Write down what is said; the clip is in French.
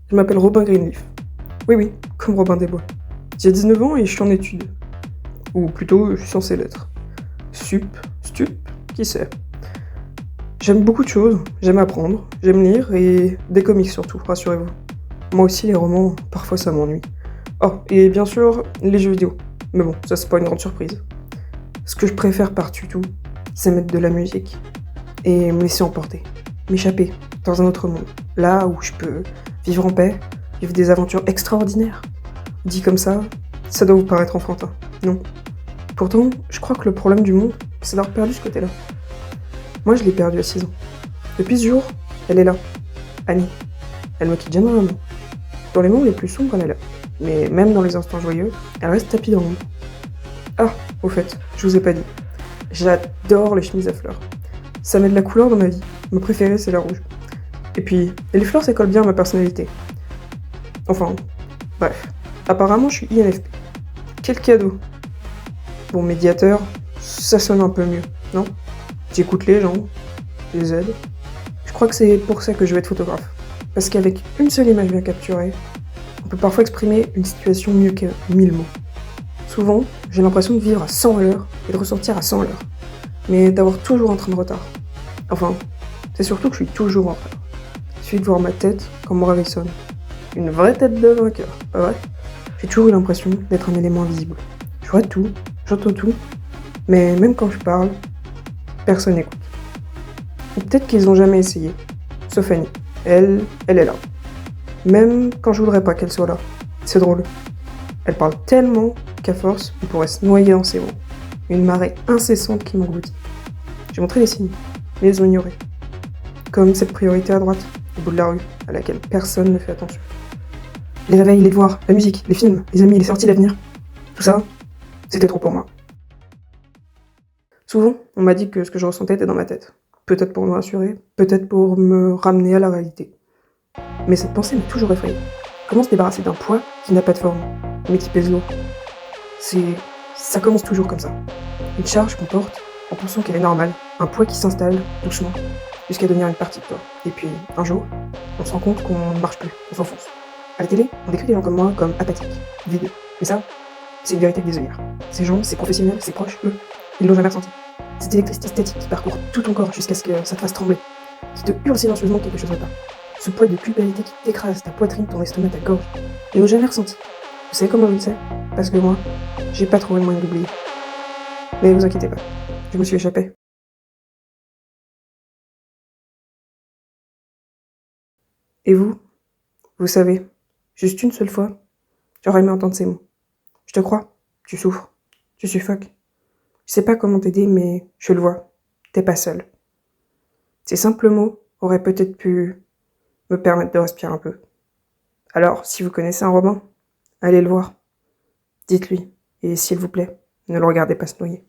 Je m'appelle Robin Greenleaf. Oui, comme Robin des Bois. J'ai 19 ans et je suis en études. Ou plutôt, je suis censé l'être. Stup, qui sait. J'aime beaucoup de choses, j'aime apprendre, j'aime lire et des comics surtout, rassurez-vous. Moi aussi, les romans, parfois ça m'ennuie. Oh, et bien sûr, les jeux vidéo. Mais bon, ça c'est pas une grande surprise. Ce que je préfère par-dessus tout, c'est mettre de la musique et me laisser emporter, m'échapper dans un autre monde, là où je peux vivre en paix, vivre des aventures extraordinaires. Dit comme ça doit vous paraître enfantin, non? Pourtant, je crois que le problème du monde, c'est d'avoir perdu ce côté-là. Moi, je l'ai perdu à 6 ans. Depuis ce jour, elle est là, Annie. Elle me quitte jamais vraiment. Dans les moments les plus sombres, elle est là. Mais même dans les instants joyeux, elle reste tapie dans l'ombre. Ah, au fait, je vous ai pas dit. J'adore les chemises à fleurs. Ça met de la couleur dans ma vie. Ma préférée, c'est la rouge. Et puis, les fleurs, ça colle bien à ma personnalité. Enfin, bref. Apparemment, je suis INFP. Quel cadeau. Bon, médiateur, ça sonne un peu mieux, non? J'écoute les gens, je les aide. Je crois que c'est pour ça que je vais être photographe. Parce qu'avec une seule image bien capturée, on peut parfois exprimer une situation mieux que 1000 mots. Souvent, j'ai l'impression de vivre à 100 à l'heure et de ressortir à 100 à l'heure. Mais d'avoir toujours un train de retard. Enfin, c'est surtout que je suis toujours en retard. Il suffit de voir ma tête quand mon réveil sonne. Une vraie tête de vainqueur, pas vrai? J'ai toujours eu l'impression d'être un élément invisible. Je vois tout, j'entends tout, mais même quand je parle, personne n'écoute. Ou peut-être qu'ils ont jamais essayé. Sauf Annie. Elle est là. Même quand je voudrais pas qu'elle soit là. C'est drôle. Elle parle tellement qu'à force, on pourrait se noyer dans ses mots. Une marée incessante qui m'engloutit. J'ai montré les signes, mais ils ont ignoré. Comme cette priorité à droite, au bout de la rue, à laquelle personne ne fait attention. Les réveils, les devoirs, la musique, les films, les amis, les sorties d'avenir. Tout ça, c'était trop pour moi. Souvent, on m'a dit que ce que je ressentais était dans ma tête. Peut-être pour me rassurer, peut-être pour me ramener à la réalité. Mais cette pensée m'a toujours effrayée. Comment se débarrasser d'un poids qui n'a pas de forme, mais qui pèse lourd? Ça commence toujours comme ça. Une charge qu'on porte en pensant qu'elle est normale, un poids qui s'installe doucement, jusqu'à devenir une partie de toi. Et puis, un jour, on se rend compte qu'on ne marche plus, on s'enfonce. À la télé, on décrit des gens comme moi comme apathiques, vides. Mais ça, c'est une vérité avec des œillères. Ces gens, ces professionnels, ces proches, eux, ils l'ont jamais ressenti. Cette électricité statique qui parcourt tout ton corps jusqu'à ce que ça te fasse trembler, qui te hurle silencieusement que quelque chose ne va pas. Ce poids de culpabilité qui t'écrase ta poitrine, ton estomac, ta gorge. Ils l'ont jamais ressenti. Vous savez comment je le sais? Parce que moi, j'ai pas trouvé le moyen d'oublier. Mais vous inquiétez pas, je me suis échappé. Et vous savez, juste une seule fois, j'aurais aimé entendre ces mots. Je te crois, tu souffres, tu suffoques. Je sais pas comment t'aider, mais je le vois, t'es pas seul. Ces simples mots auraient peut-être pu me permettre de respirer un peu. Alors, si vous connaissez un Robin, allez le voir. Dites-lui, et s'il vous plaît, ne le regardez pas se noyer.